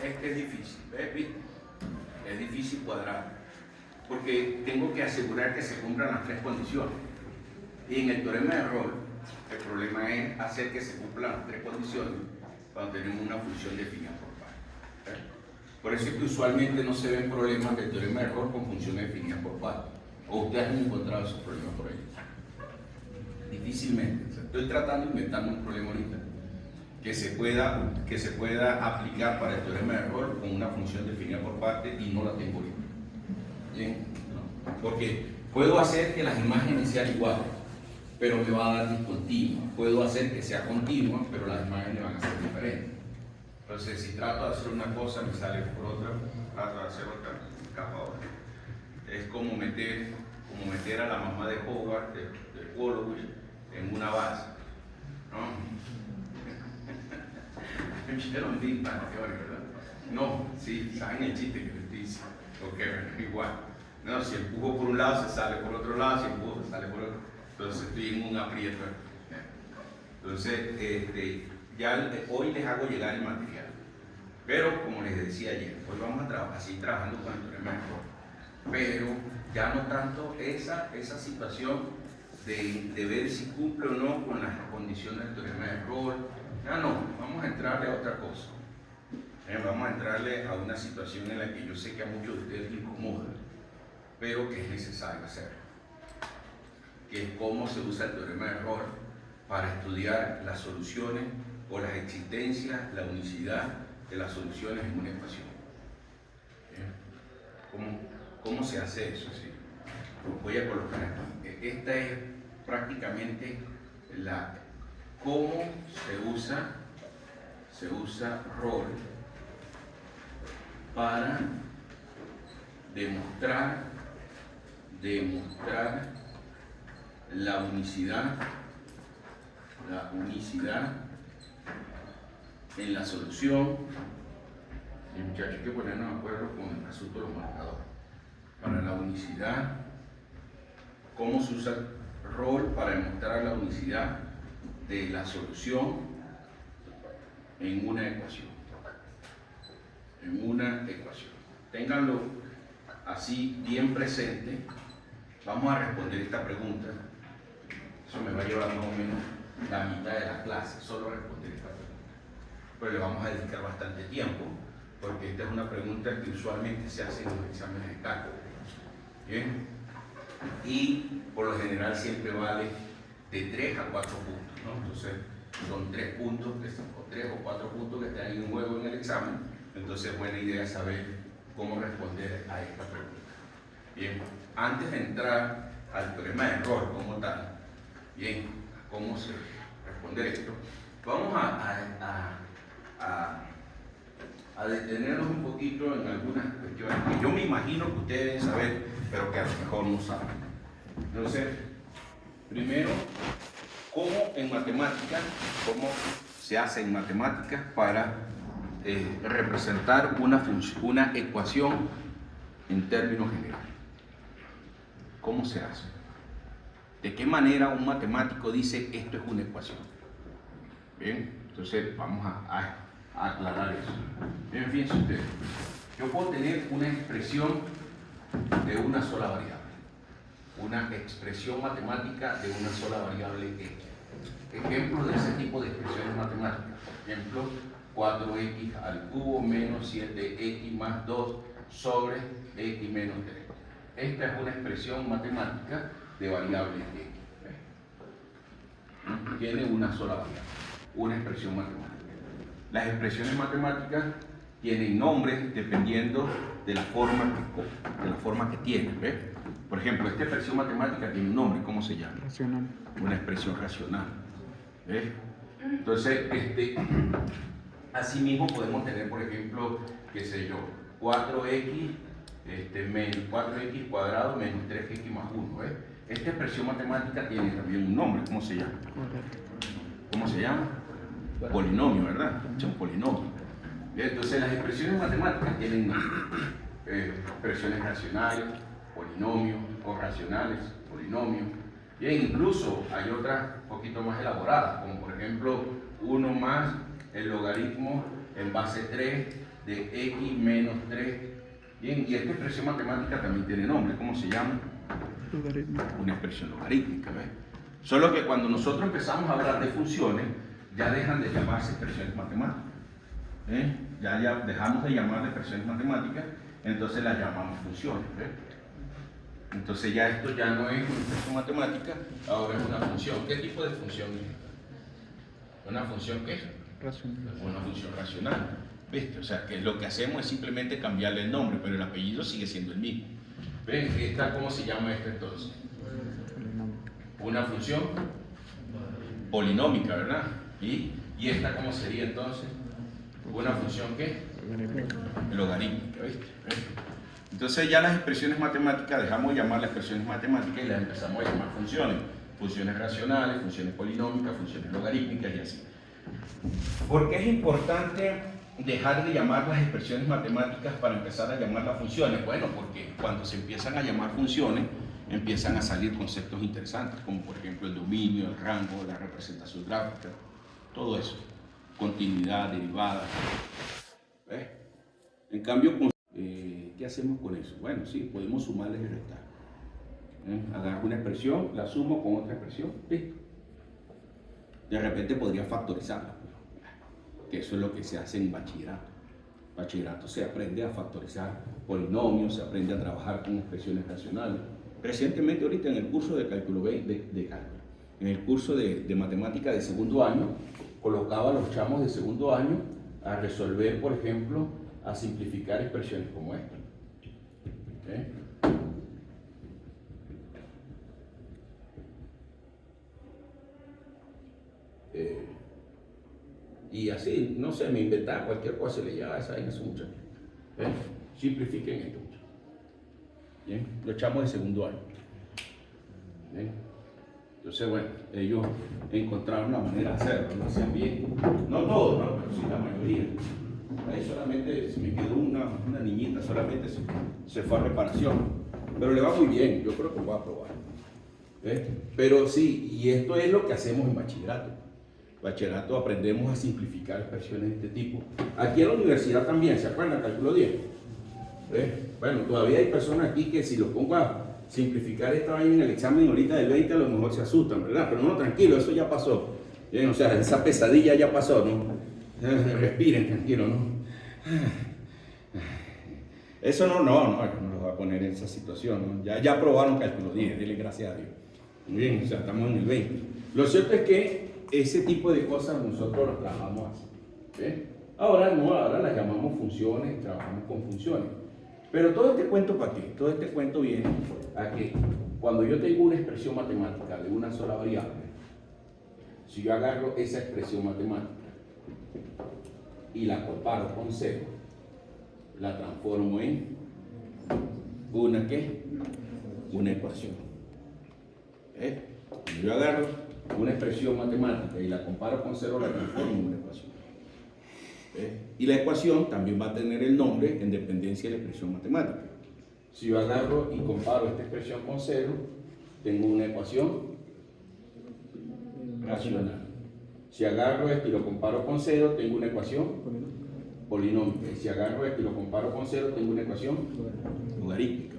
es que es difícil, ¿viste? Es difícil cuadrar, porque tengo que asegurar que se cumplan las tres condiciones. Y en el teorema de Rolle, el problema es hacer que se cumplan las tres condiciones cuando tenemos una función definida por parte. Por eso es que usualmente no se ven problemas del teorema de Rolle con funciones definidas por parte. ¿O ustedes han encontrado esos problemas por ahí? Difícilmente. O sea, estoy tratando de inventarme un problema ahorita que se pueda aplicar para el teorema de Rolle con una función definida por parte y no la tengo ahorita. ¿Bien? ¿No? Porque puedo hacer que las imágenes sean iguales, pero me va a dar discontinua. Puedo hacer que sea continua, pero las imágenes van a ser diferentes. Entonces, si trato de hacer una cosa, me sale por otra, trato de hacer otra, capa otra. Es como meter a la mamá de Howard, de Wolowitz, en una base, ¿no? ¿Vieron Big Bang Theory, verdad? No, sí, saben el chiste que les dice. Ok, igual. No, si empujo por un lado, se sale por otro lado, si empujo, se sale por otro. Entonces estoy en un aprieto. Entonces, hoy les hago llegar el material. Pero, como les decía ayer, hoy vamos a seguir trabajando con el teorema de Rolle. Pero ya no tanto esa situación de ver si cumple o no con las condiciones del teorema de Rolle. No, vamos a entrarle a otra cosa. Vamos a entrarle a una situación en la que yo sé que a muchos de ustedes les incomoda, pero que es necesario hacerlo, que es cómo se usa el teorema de Rolle para estudiar las soluciones o las existencias, la unicidad de las soluciones en una ecuación. ¿Cómo se hace eso? ¿Sí? Voy a colocar aquí. Esta es prácticamente cómo se usa Rolle para demostrar la unicidad en la solución. Y muchachos, hay que ponernos de acuerdo con el asunto de los marcadores. Para la unicidad, cómo se usa Rolle para demostrar la unicidad de la solución en una ecuación. Ténganlo así bien presente. Vamos a responder esta pregunta. Eso me va a llevar más o menos la mitad de la clase, solo responder esta pregunta. Pero le vamos a dedicar bastante tiempo, porque esta es una pregunta que usualmente se hace en los exámenes de cálculo. ¿Bien? Y por lo general siempre vale de 3 a 4 puntos, ¿no? Entonces son 3 puntos, o 3 o 4 puntos que están en juego en el examen. Entonces es buena idea saber cómo responder a esta pregunta. Bien, antes de entrar al teorema de Rolle como tal, bien, cómo se responder esto, vamos a detenernos un poquito en algunas cuestiones que yo me imagino que ustedes deben saber, pero que a lo mejor no saben. Entonces, primero, cómo se hace en matemáticas para representar una ecuación en términos generales. ¿Cómo se hace? ¿De qué manera un matemático dice esto es una ecuación? Bien, entonces vamos a aclarar eso. Bien, fíjense ustedes, yo puedo tener una expresión de una sola variable, una expresión matemática de una sola variable x. Ejemplo de ese tipo de expresiones matemáticas. Por ejemplo, 4x al cubo menos 7x más 2 sobre x menos 3. Esta es una expresión matemática de variable x. Tiene una sola variable, una expresión matemática. Las expresiones matemáticas tienen nombres dependiendo de la forma que tienen. ¿Ves? Por ejemplo, esta expresión matemática tiene un nombre. ¿Cómo se llama? Racional. Una expresión racional. ¿Ves? Entonces, asimismo podemos tener, por ejemplo, qué sé yo, 4x menos 4x cuadrado menos 3x más 1. ¿Ves? Esta expresión matemática tiene también un nombre. ¿Cómo se llama? ¿Cómo se llama? Polinomio, ¿verdad? Es un polinomio. Entonces las expresiones matemáticas tienen expresiones racionales, polinomios, corracionales, polinomios. Bien, incluso hay otras un poquito más elaboradas, como por ejemplo 1 más el logaritmo en base 3 de x menos 3. Bien, y esta expresión matemática también tiene nombre. ¿Cómo se llama? Logaritmo. Una expresión logarítmica, ¿ves? Solo que cuando nosotros empezamos a hablar de funciones, ya dejan de llamarse expresiones matemáticas. Ya dejamos de llamarle expresiones matemáticas, entonces las llamamos funciones. ¿Ves? Entonces ya esto ya no es una expresión matemática, ahora es una función. ¿Qué tipo de función es? ¿Una función qué? Racional. Una función racional. ¿Viste? O sea, que lo que hacemos es simplemente cambiarle el nombre, pero el apellido sigue siendo el mismo. ¿Ven? ¿Cómo se llama esta entonces? Una función polinómica, ¿verdad? ¿Y esta cómo sería entonces? ¿Una función qué? Logarítmica, ¿viste? Entonces ya las expresiones matemáticas dejamos de llamar las expresiones matemáticas y las empezamos a llamar funciones. Funciones racionales, funciones polinómicas, funciones logarítmicas y así. ¿Por qué es importante dejar de llamar las expresiones matemáticas para empezar a llamar las funciones? Bueno, porque cuando se empiezan a llamar funciones, empiezan a salir conceptos interesantes, como por ejemplo el dominio, el rango, la representación gráfica, todo eso. Continuidad, derivada. ¿Ves? En cambio, ¿qué hacemos con eso? Bueno, sí, podemos sumarles y restar. Agarro una expresión, la sumo con otra expresión, listo. De repente podría factorizarla, que eso es lo que se hace en bachillerato. En bachillerato se aprende a factorizar polinomios, se aprende a trabajar con expresiones racionales. Recientemente, ahorita en el curso de cálculo en el curso de matemática de segundo año, colocaba a los chamos de segundo año a resolver, por ejemplo, a simplificar expresiones como esta. Y así, no sé, me inventaba cualquier cosa y le llevaba esa vaina a su muchacho. Simplifiquen esto, muchachos. Bien, los chamos de segundo año. Bien. Entonces, bueno, ellos encontraron una manera de hacerlo, lo hacían bien. No todos, ¿no? Pero sí la mayoría. Ahí solamente se me quedó una niñita, solamente se fue a reparación. Pero le va muy bien, yo creo que lo va a probar. Pero sí, y esto es lo que hacemos en bachillerato. En bachillerato aprendemos a simplificar expresiones de este tipo. Aquí en la universidad también, ¿se acuerdan? Cálculo 10. Bueno, todavía hay personas aquí que si los pongo a simplificar esta vaina en el examen ahorita del 20 a lo mejor se asustan, ¿verdad? Pero no, tranquilo, eso ya pasó. O sea, esa pesadilla ya pasó, ¿no? Respiren, tranquilo, ¿no? Eso no los va a poner en esa situación, ¿no? Ya aprobaron cálculo 10, dile gracias a Dios. Muy bien, o sea, estamos en el 20. Lo cierto es que ese tipo de cosas nosotros las trabajamos así. Ahora no, ahora las llamamos funciones, trabajamos con funciones. Pero todo este cuento, ¿para qué? Todo este cuento viene a que cuando yo tengo una expresión matemática de una sola variable, si yo agarro esa expresión matemática y la comparo con 0, la transformo en una ¿qué? Una ecuación. Si yo agarro una expresión matemática y la comparo con 0, la transformo en una ecuación. Y la ecuación también va a tener el nombre en dependencia de la expresión matemática. Si yo agarro y comparo esta expresión con 0, tengo una ecuación racional. Si agarro esto y lo comparo con 0, tengo una ecuación polinómica. Y si agarro esto y lo comparo con 0, tengo una ecuación logarítmica.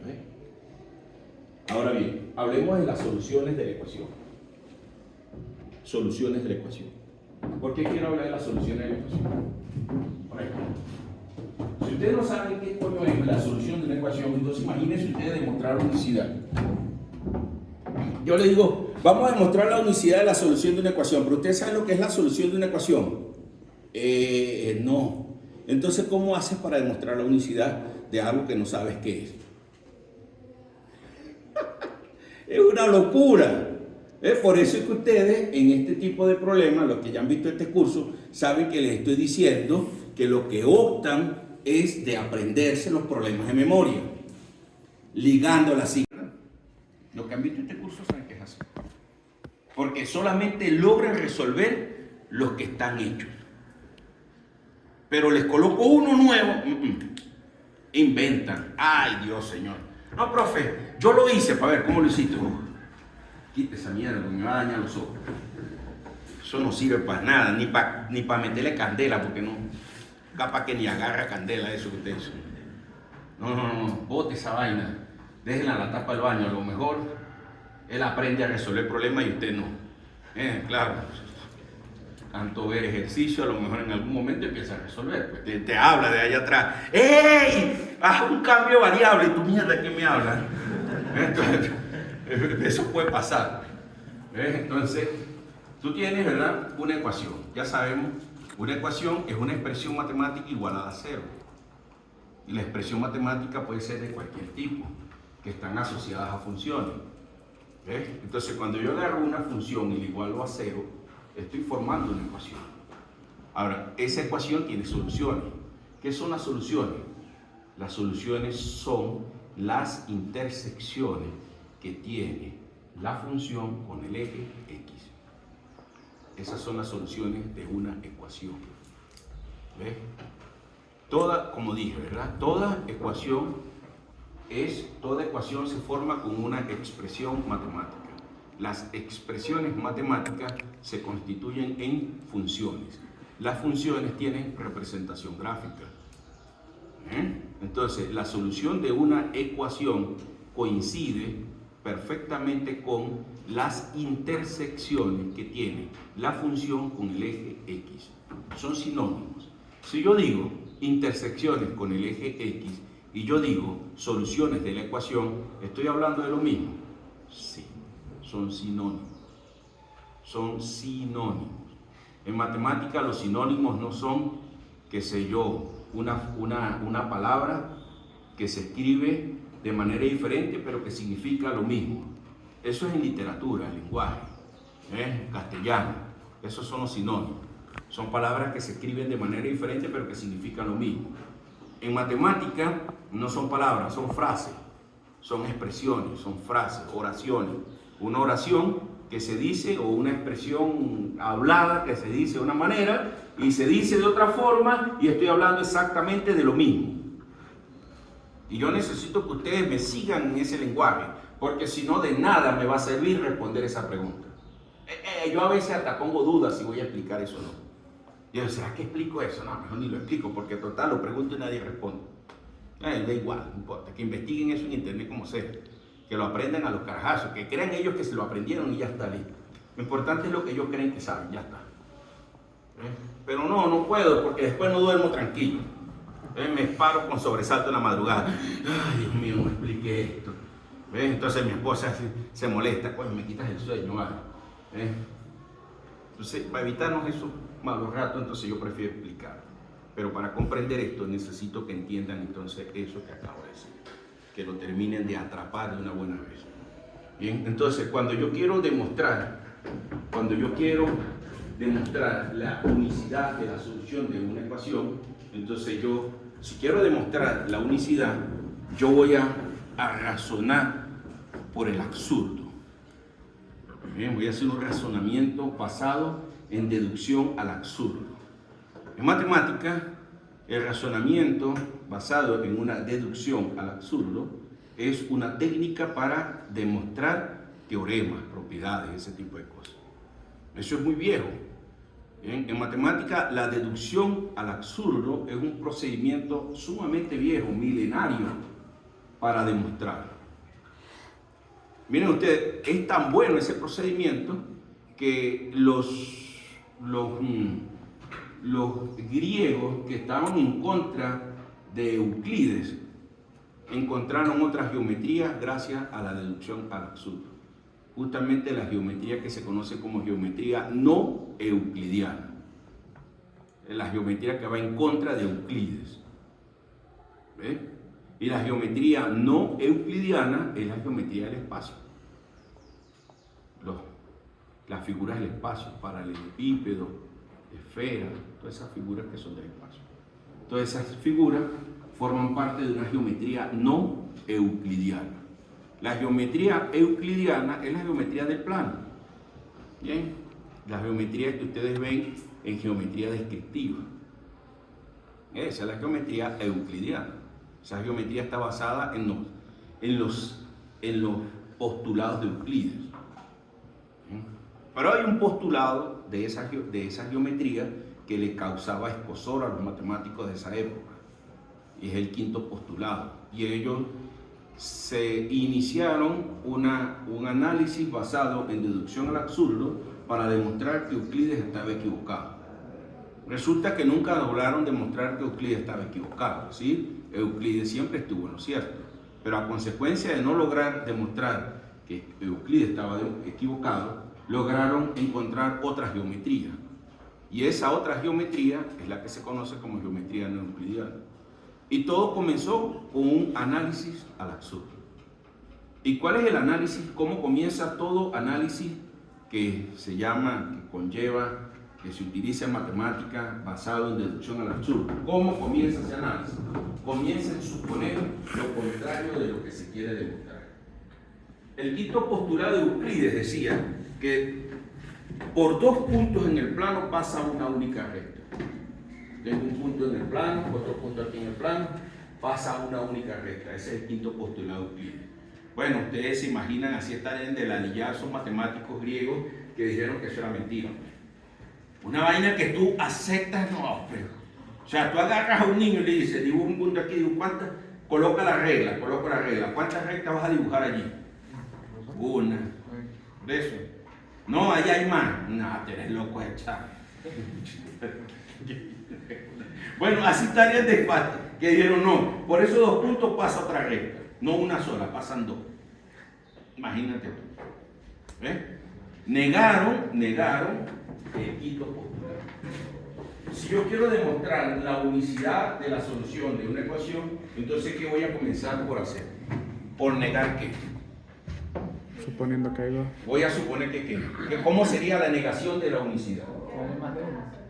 Ahora bien, hablemos de las soluciones de la ecuación. Soluciones de la ecuación. ¿Por qué quiero hablar de las soluciones de la ecuación? Por ejemplo, si ustedes no saben qué coño es la solución de una ecuación, entonces imagínense ustedes demostrar la unicidad. Yo les digo, vamos a demostrar la unicidad de la solución de una ecuación, pero ustedes saben lo que es la solución de una ecuación. No. Entonces, ¿cómo haces para demostrar la unicidad de algo que no sabes qué es? Es una locura. Por eso es que ustedes en este tipo de problemas, los que ya han visto este curso, saben que les estoy diciendo que lo que optan es de aprenderse los problemas de memoria, ligando las cifras. Los que han visto este curso saben que es así. Porque solamente logran resolver los que están hechos. Pero les coloco uno nuevo, inventan. Ay, Dios, Señor. No, profe, yo lo hice para ver cómo lo hiciste. Quita esa mierda, me va a dañar los ojos. Eso no sirve para nada, ni para meterle candela, porque no, capaz que ni agarra candela eso que usted hizo. No, bote esa vaina, déjenla en la tapa del baño, a lo mejor él aprende a resolver problemas y usted no. Claro, tanto ver ejercicio, a lo mejor en algún momento empieza a resolver, pues te habla de allá atrás, ¡ey! Haz un cambio variable, y tu mierda, ¿qué me hablan? Entonces, eso puede pasar. Entonces, tú tienes, ¿verdad?, una ecuación. Ya sabemos, una ecuación es una expresión matemática igualada a cero. Y la expresión matemática puede ser de cualquier tipo, que están asociadas a funciones. Entonces, cuando yo agarro una función y la igualo a cero, estoy formando una ecuación. Ahora, esa ecuación tiene soluciones. ¿Qué son las soluciones? Las soluciones son las intersecciones que tiene la función con el eje X. Esas son las soluciones de una ecuación. ¿Ves? Toda, como dije, ¿verdad? Toda ecuación se forma con una expresión matemática. Las expresiones matemáticas se constituyen en funciones. Las funciones tienen representación gráfica. Entonces, la solución de una ecuación coincide perfectamente con las intersecciones que tiene la función con el eje X. Son sinónimos. Si yo digo intersecciones con el eje X y yo digo soluciones de la ecuación, ¿estoy hablando de lo mismo? Sí, son sinónimos. Son sinónimos. En matemática los sinónimos no son, qué sé yo, una palabra que se escribe de manera diferente pero que significa lo mismo. Eso es en literatura, en lenguaje, castellano. Esos son los sinónimos. Son palabras que se escriben de manera diferente pero que significan lo mismo. En matemática no son palabras, son frases, son expresiones, son frases, oraciones. Una oración que se dice o una expresión hablada que se dice de una manera y se dice de otra forma y estoy hablando exactamente de lo mismo. Y yo necesito que ustedes me sigan en ese lenguaje, porque si no, de nada me va a servir responder esa pregunta. Yo a veces hasta pongo dudas si voy a explicar eso o no. Yo, ¿será que explico eso? No, mejor ni lo explico, porque total lo pregunto y nadie responde. Da igual, no importa, que investiguen eso en internet como sea, que lo aprendan a los carajazos, que crean ellos que se lo aprendieron y ya está listo. Lo importante es lo que ellos creen que saben, ya está. Pero no puedo, porque después no duermo tranquilo. Me paro con sobresalto en la madrugada. Ay, Dios mío, no expliqué esto. Entonces mi esposa se molesta, pues me quitas el sueño, ¿vale? Entonces, para evitarnos esos malos ratos, entonces yo prefiero explicar. Pero para comprender esto necesito que entiendan entonces eso que acabo de decir, que lo terminen de atrapar de una buena vez. Bien, entonces cuando yo quiero demostrar la unicidad de la solución de una ecuación, entonces yo, si quiero demostrar la unicidad, yo voy a razonar por el absurdo. Bien, voy a hacer un razonamiento basado en deducción al absurdo. En matemática, el razonamiento basado en una deducción al absurdo es una técnica para demostrar teoremas, propiedades, ese tipo de cosas. Eso es muy viejo. En matemática, la deducción al absurdo es un procedimiento sumamente viejo, milenario, para demostrar. Miren ustedes, es tan bueno ese procedimiento que los griegos que estaban en contra de Euclides encontraron otras geometrías gracias a la deducción al absurdo. Justamente la geometría que se conoce como geometría no euclidiana. La geometría que va en contra de Euclides. ¿Ves? Y la geometría no euclidiana es la geometría del espacio. Las figuras del espacio, paralelepípedo, esfera, todas esas figuras que son del espacio. Todas esas figuras forman parte de una geometría no euclidiana. La geometría euclidiana es la geometría del plano. Bien, la geometría que ustedes ven en geometría descriptiva. Esa es la geometría euclidiana. Esa geometría está basada en los postulados de Euclides. Pero hay un postulado de esa geometría que le causaba escozor a los matemáticos de esa época. Y es el quinto postulado. Y ellos se iniciaron un análisis basado en deducción al absurdo para demostrar que Euclides estaba equivocado. Resulta que nunca lograron demostrar que Euclides estaba equivocado, ¿sí? Euclides siempre estuvo en lo cierto, pero a consecuencia de no lograr demostrar que Euclides estaba equivocado, lograron encontrar otra geometría. Y esa otra geometría es la que se conoce como geometría no euclidiana. Y todo comenzó con un análisis al absurdo. ¿Y cuál es el análisis? ¿Cómo comienza todo análisis que se llama, que conlleva, que se utiliza en matemática basado en deducción al absurdo? ¿Cómo comienza ese análisis? Comienza en suponer lo contrario de lo que se quiere demostrar. El quinto postulado de Euclides decía que por dos puntos en el plano pasa una única recta. Tengo un punto en el plano, otro punto aquí en el plano, pasa una única recta. Ese es el quinto postulado de Euclides. Bueno, ustedes se imaginan, así están del anillar, son matemáticos griegos que dijeron que eso era mentira. Una vaina que tú aceptas, no, pero, o sea, tú agarras a un niño y le dices, dibuja un punto aquí, dibuja cuántas, coloca la regla, ¿cuántas rectas vas a dibujar allí? Una. ¿De eso? No, allá hay más. No, te eres loco de echar. Bueno, así estaría el debate, que dijeron no, por esos dos puntos pasa otra recta, no una sola, pasan dos. Imagínate tú. ¿Ves? Negaron el quinto postulado. Si yo quiero demostrar la unicidad de la solución de una ecuación, entonces ¿qué voy a comenzar por hacer? Por negar qué. Suponiendo que hay dos. Voy a suponer que ¿cómo sería la negación de la unicidad?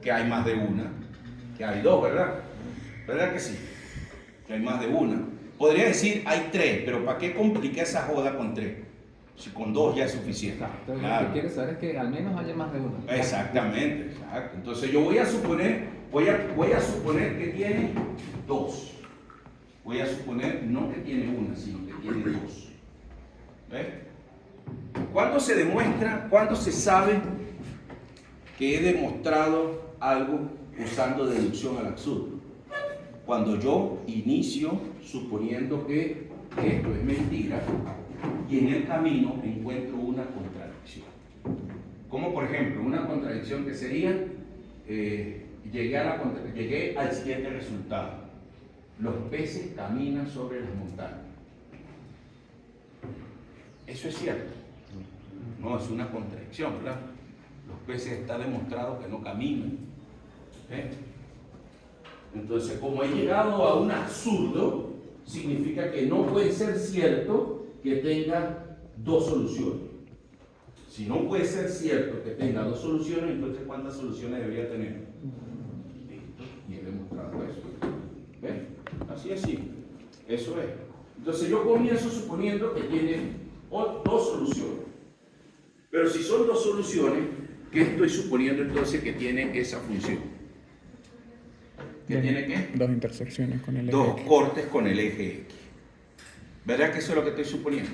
Que hay más de una. Que hay dos, ¿verdad? ¿Verdad que sí? Que hay más de una. Podría decir hay tres, pero ¿para qué complicar esa joda con tres? Si con dos ya es suficiente. Entonces, claro. Lo que quieres saber es que al menos haya más de uno. Exactamente, exacto. Entonces yo voy a suponer que tiene dos. Voy a suponer no que tiene una, sino que tiene dos. ¿Ves? ¿Cuándo se demuestra, cuándo se sabe que he demostrado algo usando deducción al absurdo? Cuando yo inicio suponiendo que esto es mentira y en el camino encuentro una contradicción. Como por ejemplo, una contradicción que sería, llegué al siguiente resultado. Los peces caminan sobre las montañas. Eso es cierto. No, es una contradicción, ¿verdad? Los peces está demostrado que no caminan. Entonces, como he llegado a un absurdo, significa que no puede ser cierto que tenga dos soluciones. Si no puede ser cierto que tenga dos soluciones, entonces ¿cuántas soluciones debería tener? Listo, y he demostrado eso. ¿Ven? Así es simple. Eso es. Entonces yo comienzo suponiendo que tiene dos soluciones. Pero si son dos soluciones, ¿qué estoy suponiendo entonces que tiene esa función? ¿Qué tiene qué? Dos intersecciones con el eje Dos X. cortes con el eje X. ¿Verdad que eso es lo que estoy suponiendo?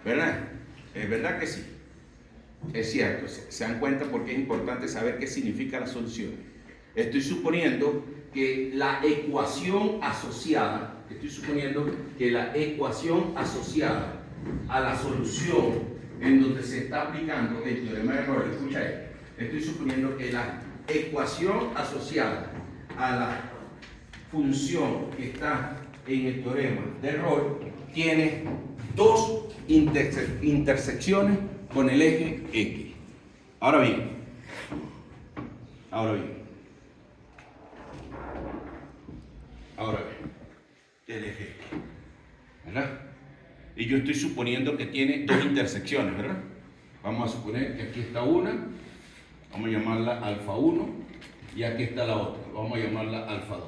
¿Verdad? ¿Es verdad que sí? Es cierto, se dan cuenta porque es importante saber qué significa la solución. Estoy suponiendo que la ecuación asociada a la solución en donde se está aplicando el teorema de Rolle, escucha esto, estoy suponiendo que la ecuación asociada a la función que está en el teorema de Rolle tiene dos intersecciones con el eje X. Ahora bien, el eje X, ¿verdad? Y yo estoy suponiendo que tiene dos intersecciones, ¿verdad? Vamos a suponer que aquí está una, vamos a llamarla alfa 1, y aquí está la otra, vamos a llamarla alfa 2.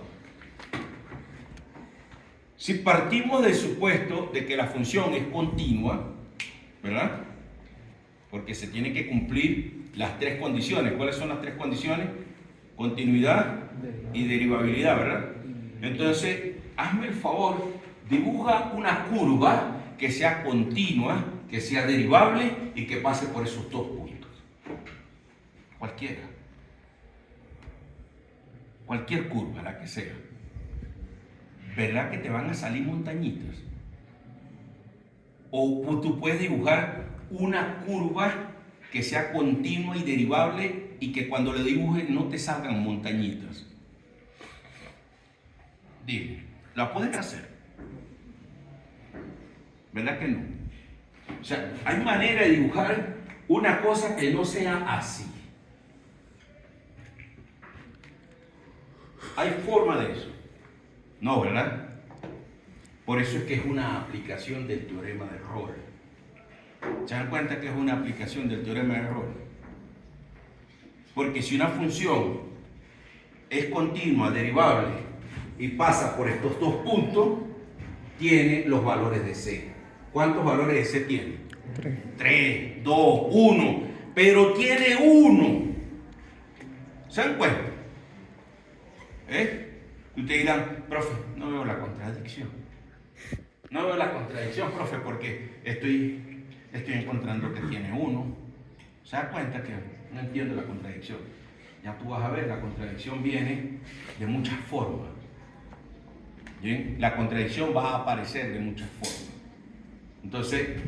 Si partimos del supuesto de que la función es continua, ¿verdad? Porque se tienen que cumplir las tres condiciones. ¿Cuáles son las tres condiciones? Continuidad y derivabilidad, ¿verdad? Entonces, hazme el favor, dibuja una curva que sea continua, que sea derivable y que pase por esos dos puntos. cualquiera, cualquier curva, la que sea, ¿verdad que te van a salir montañitas? O tú puedes dibujar una curva que sea continua y derivable y que cuando le dibujes no te salgan montañitas. Dime, ¿la puedes hacer? ¿Verdad que no? O sea, hay manera de dibujar una cosa que no sea así. ¿Hay forma de eso? No, ¿verdad? Por eso es que es una aplicación del teorema de Rolle. ¿Se dan cuenta que es una aplicación del teorema de Rolle? Porque si una función es continua, derivable, y pasa por estos dos puntos, tiene los valores de C. ¿Cuántos valores de C tiene? 3, 2, 1. Pero tiene 1. ¿Se dan cuenta? Ustedes dirán, profe, no veo la contradicción. No veo la contradicción, profe, porque estoy encontrando que tiene 1. ¿Se dan cuenta que no entiendo la contradicción? Ya tú vas a ver, la contradicción viene de muchas formas. ¿Bien? La contradicción va a aparecer de muchas formas. Entonces,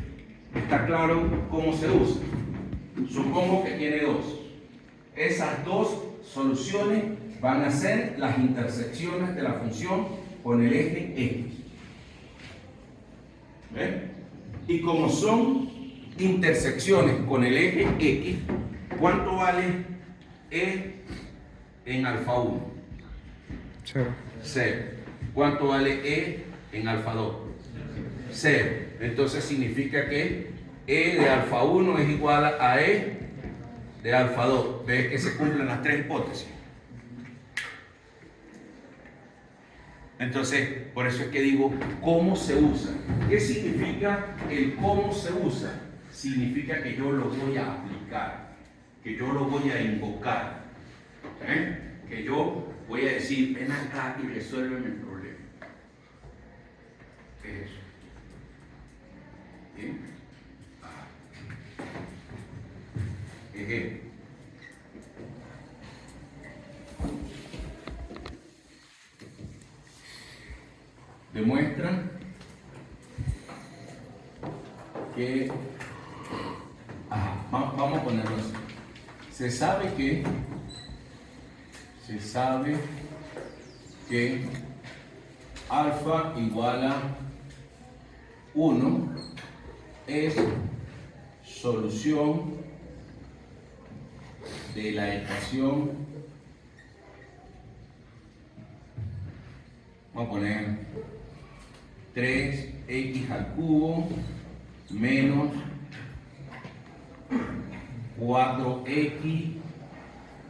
está claro cómo se usa. Supongo que tiene 2. Esas dos soluciones van a ser las intersecciones de la función con el eje X. ¿Ven? Y como son intersecciones con el eje X, ¿cuánto vale E en alfa 1? 0. 0. ¿Cuánto vale E en alfa 2? 0. Entonces significa que E de alfa 1 es igual a E de alfa 2. ¿Ves que se cumplen las tres hipótesis? Entonces, por eso es que digo, ¿cómo se usa? ¿Qué significa el cómo se usa? Significa que yo lo voy a aplicar, que yo lo voy a invocar, que yo voy a decir, ven acá y resuélveme el problema. ¿Qué es eso? ¿Bien? Ejemplo. Demuestran que, vamos a ponerlo así, se sabe que alfa igual a 1 es solución de la ecuación, vamos a poner 3x al cubo menos 4x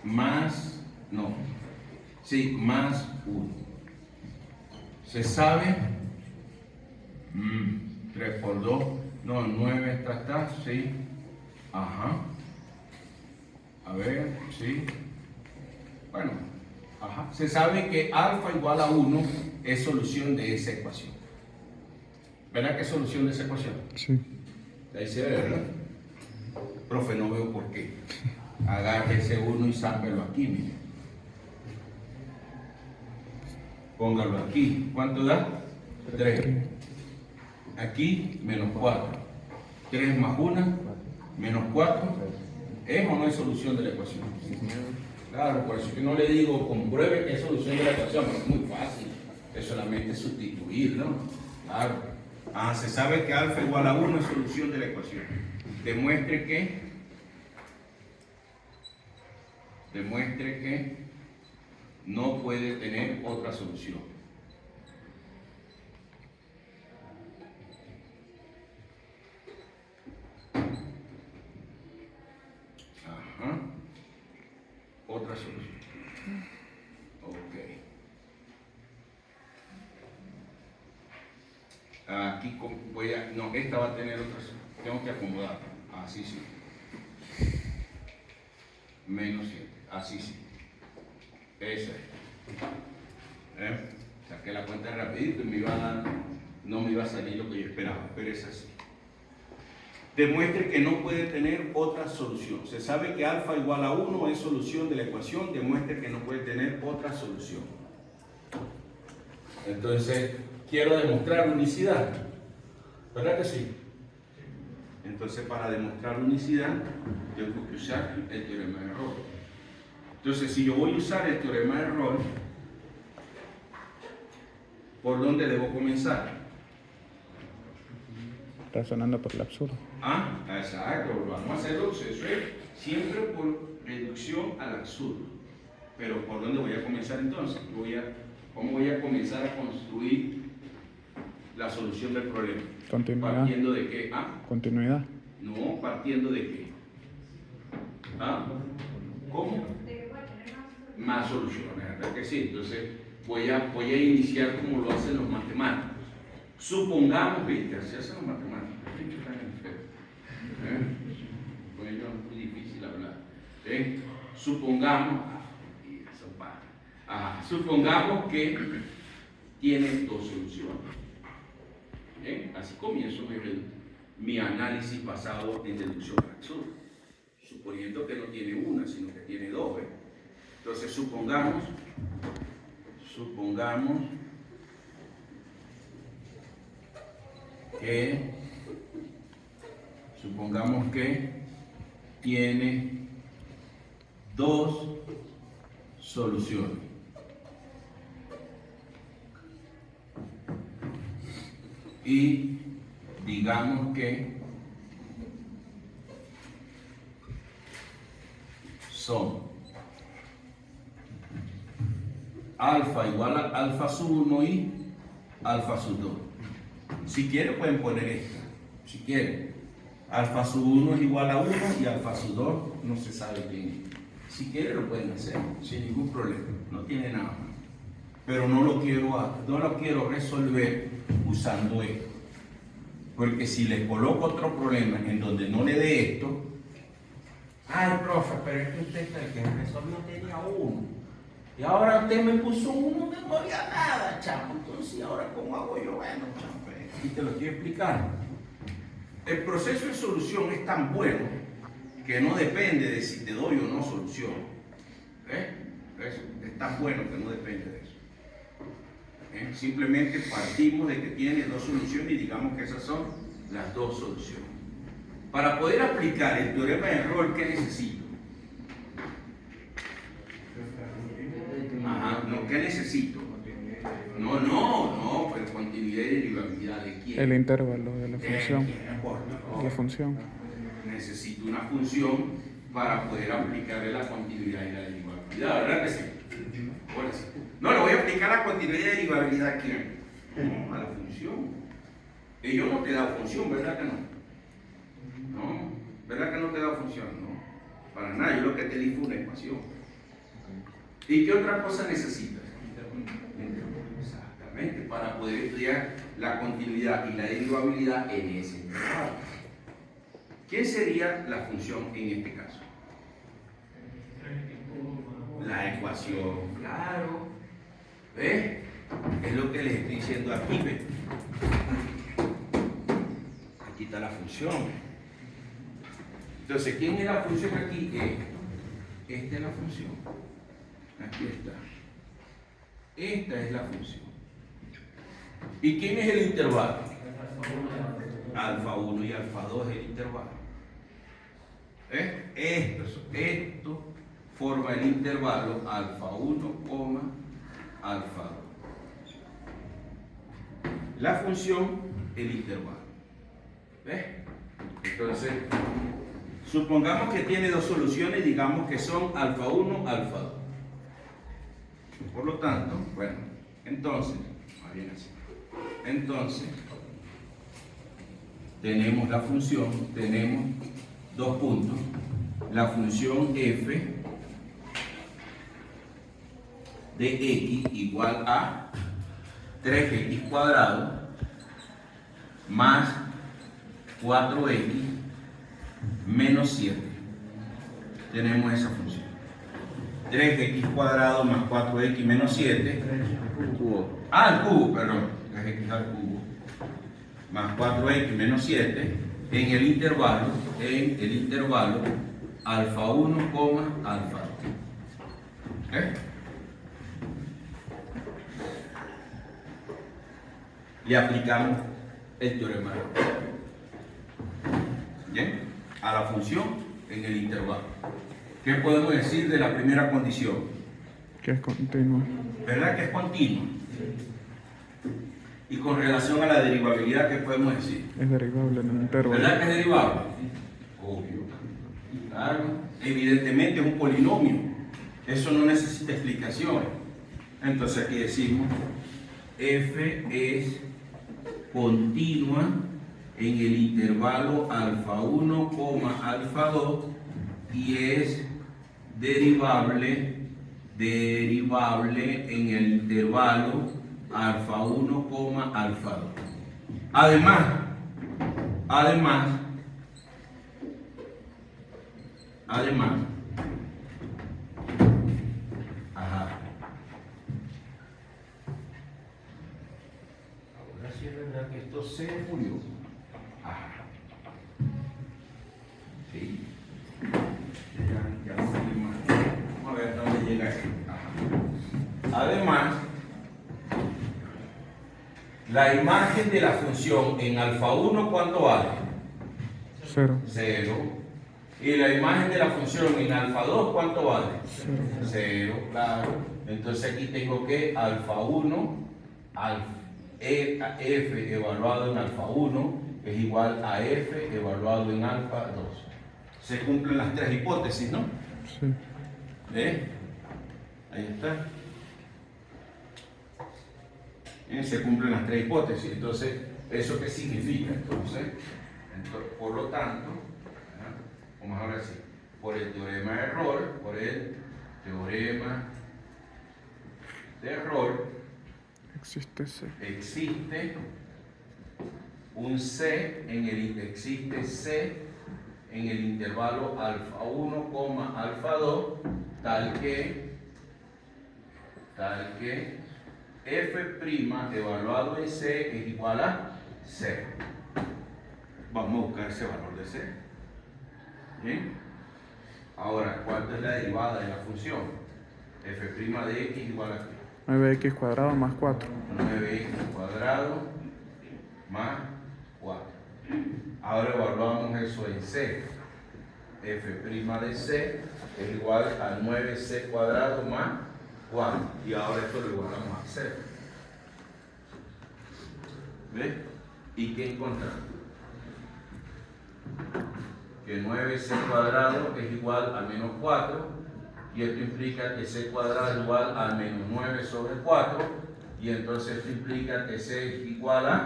más 1. Se sabe, 3 por 2, 9 está, sí, ajá, a ver, sí, bueno, ajá, se sabe que alfa igual a 1 es solución de esa ecuación. ¿Verdad que es solución de esa ecuación? Sí. Ahí se ve, ¿verdad? Profe, no veo por qué. Agarre ese 1 y sáquelo aquí, mire. Póngalo aquí. ¿Cuánto da? 3. Aquí, menos 4. 3 más 1, menos 4. ¿Es o no es solución de la ecuación? Claro, por eso que no le digo compruebe que es solución de la ecuación, porque es muy fácil. Es solamente sustituir, ¿no? Claro. Se sabe que alfa igual a 1 es solución de la ecuación. Demuestre que no puede tener otra solución. Ajá. Otra solución. Ok. Aquí voy a... No, esta va a tener otras... Tengo que acomodarla. Así sí. Menos 7. Así sí. Esa es. Saqué la cuenta rapidito y me iba a dar... No me iba a salir lo que yo esperaba, pero es así. Demuestre que no puede tener otra solución. Se sabe que alfa igual a 1 es solución de la ecuación. Demuestre que no puede tener otra solución. Entonces, quiero demostrar unicidad. ¿Verdad que sí? Entonces, para demostrar unicidad, tengo que usar el teorema de error. Entonces, si yo voy a usar el teorema de error, ¿por dónde debo comenzar? Razonando por el absurdo. Ah, exacto, vamos a hacerlo, eso es siempre por reducción al absurdo. Pero ¿por dónde voy a comenzar entonces? ¿Cómo voy a comenzar a construir la solución del problema? Continuidad. ¿Partiendo de qué? ¿Ah? Continuidad. No, ¿partiendo de qué? ¿Ah? ¿Cómo? Más soluciones, ¿verdad que sí? Entonces voy a iniciar como lo hacen los matemáticos. Supongamos, ¿viste? Así hacen los matemáticos. Pues yo es muy difícil hablar. Supongamos que tiene dos soluciones. Así comienzo mi análisis basado en deducción absurda. Suponiendo que no tiene una, sino que tiene dos. Entonces supongamos que tiene dos soluciones. Y digamos que son alfa igual a alfa sub 1 y alfa sub 2. Si quieren pueden poner esta. Si quieren. Alfa sub 1 es igual a 1 y alfa sub 2 no se sabe quién es. Si quieren lo pueden hacer sin ningún problema. No tiene nada. Pero no lo quiero resolver usando esto. Porque si les coloco otro problema en donde no le dé esto, ay, profe, pero es que usted el que resolvió tenía 1. Y ahora usted me puso 1, no había nada, chamo. Entonces, ¿ahora cómo hago yo? Bueno, chamo, y te lo quiero explicar. El proceso de solución es tan bueno que no depende de si te doy o no solución. Es tan bueno que no depende de eso. Simplemente partimos de que tiene dos soluciones y digamos que esas son las dos soluciones. Para poder aplicar el teorema de error, ¿qué necesito? ¿Qué necesito? No, pero continuidad y derivabilidad de quién. El intervalo de la función. No. La función. Necesito una función para poder aplicarle la continuidad y la derivabilidad, ¿verdad que sí? Ahora sí. No, le voy a aplicar la continuidad y derivabilidad a quién. No, a la función. Ellos no te dan función, ¿verdad que no? No, ¿verdad que no te da función? No, para nada, yo lo que te di fue una ecuación. ¿Y qué otra cosa necesitas? Exactamente, para poder estudiar la continuidad y la derivabilidad en ese intervalo. ¿Qué sería la función en este caso? La ecuación, claro. ¿Ves? Es lo que les estoy diciendo aquí, ¿ves? Aquí está la función. Entonces, ¿quién es la función aquí? Esta es la función. Aquí está. Esta es la función. ¿Y quién es el intervalo? Alfa 1 y alfa 2 es el intervalo. Esto forma el intervalo alfa 1, alfa 2. La función, el intervalo. ¿Ves? Entonces, supongamos que tiene dos soluciones, digamos que son alfa 1, alfa 2. Por lo tanto, bueno, entonces, tenemos la función, tenemos dos puntos, la función f de x igual a 3x cuadrado más 4x menos 7. Tenemos esa función. 3x cuadrado más 4x menos 7. Al cubo, perdón. 3x al cubo más 4x menos 7 en el intervalo alfa 1, alfa 2. ¿Eh? Le aplicamos el teorema de Rolle. ¿Bien? A la función en el intervalo. ¿Qué podemos decir de la primera condición? Que es continua. ¿Verdad que es continua? Y con relación a la derivabilidad, ¿qué podemos decir? Es derivable en el intervalo. ¿Verdad que es derivable? Obvio. Claro. Evidentemente es un polinomio. Eso no necesita explicaciones. Entonces aquí decimos f es continua en el intervalo alfa 1, alfa 2 y es derivable en el intervalo alfa 1, alfa 2. Además, ahora sí es verdad que esto se murió. Sí. Ya no sé más. Vamos a ver dónde llega esto. Además, la imagen de la función en alfa 1, ¿cuánto vale? 0. 0. Y la imagen de la función en alfa 2, ¿cuánto vale? 0. 0, claro. Entonces aquí tengo que alfa 1, f evaluado en alfa 1 es igual a f evaluado en alfa 2. Se cumplen las tres hipótesis, ¿no? Sí. Ahí está. Se cumplen las tres hipótesis. Entonces, ¿eso qué significa? Entonces, por lo tanto, vamos a ver así, por el teorema de error, Existe C. existe C en el intervalo alfa 1, alfa 2, tal que f' evaluado en C es igual a 0. Vamos a buscar ese valor de C. ¿Bien? Ahora, ¿cuánto es la derivada de la función? F' de x igual a qué? 9x cuadrado más 4. 9x cuadrado más 4. Ahora evaluamos eso en C. F' de C es igual a 9c cuadrado más 4. Y ahora esto lo igualamos a 0. ¿Ves? ¿Y qué encontramos? Que 9c cuadrado es igual a menos 4. Y esto implica que c cuadrado es igual a menos 9 sobre 4. Y entonces esto implica que c es igual a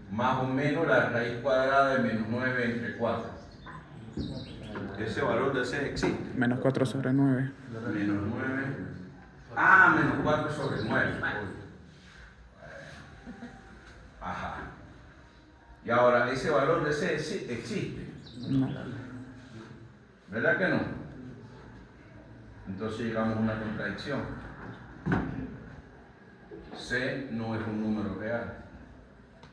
más o menos la raíz cuadrada de menos 9 entre 4. Ese valor de c existe. Menos 4 sobre 9. Menos 9. Menos 4 sobre 9. Ajá. Y ahora, ese valor de c existe. No. ¿Verdad que no? Entonces llegamos a una contradicción. C no es un número real.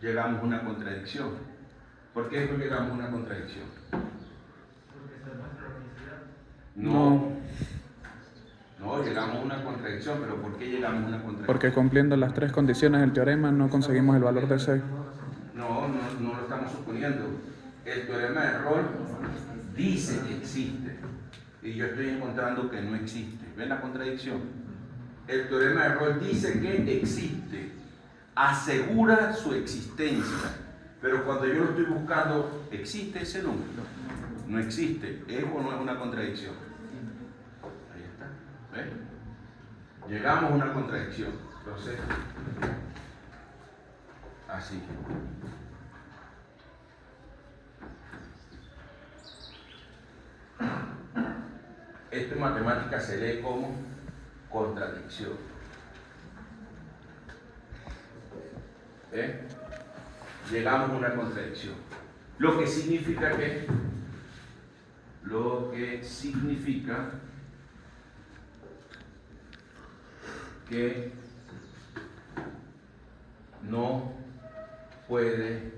Llegamos a una contradicción. ¿Por qué llegamos a una contradicción? No, llegamos a una contradicción, pero ¿por qué llegamos a una contradicción? Porque cumpliendo las tres condiciones del teorema no conseguimos el valor de C. No lo estamos suponiendo. El teorema de error dice que existe y yo estoy encontrando que no existe. ¿Ven la contradicción? El teorema de error dice que existe, asegura su existencia, pero cuando yo lo estoy buscando, ¿existe ese número? No existe. ¿Es o no es una contradicción? Ahí está. ¿Ven? Llegamos a una contradicción. Entonces, así. Esto en matemáticas se lee como contradicción. Llegamos a una contradicción. Lo que significa que no puede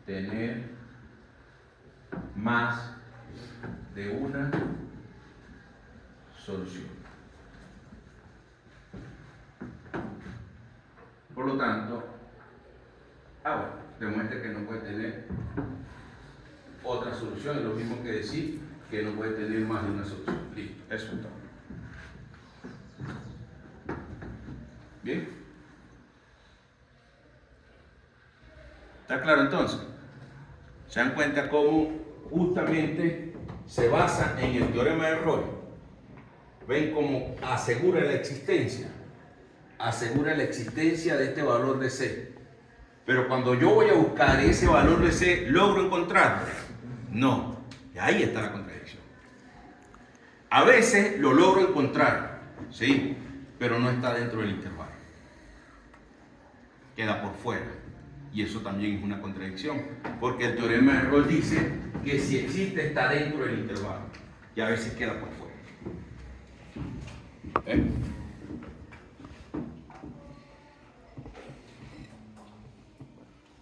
tener más de una solución. Por lo tanto, demuestra que no puede tener otra solución. Es lo mismo que decir que no puede tener más de una solución. Listo, eso es todo. ¿Bien? ¿Está claro entonces? ¿Se dan cuenta cómo justamente se basa en el teorema de Roy? ¿Ven cómo asegura la existencia? Asegura la existencia de este valor de C. Pero cuando yo voy a buscar ese valor de C, ¿logro encontrarlo? No. Y ahí está la contradicción. A veces lo logro encontrar, ¿sí? Pero no está dentro del intervalo. Queda por fuera. Y eso también es una contradicción, porque el teorema de Roy dice que si existe está dentro del intervalo y a veces queda por fuera.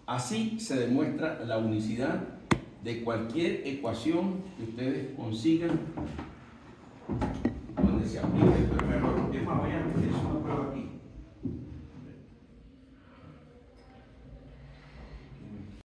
Así se demuestra la unicidad de cualquier ecuación que ustedes consigan donde se aplique el teorema de Roy. Es más, vayan a hacer una prueba aquí.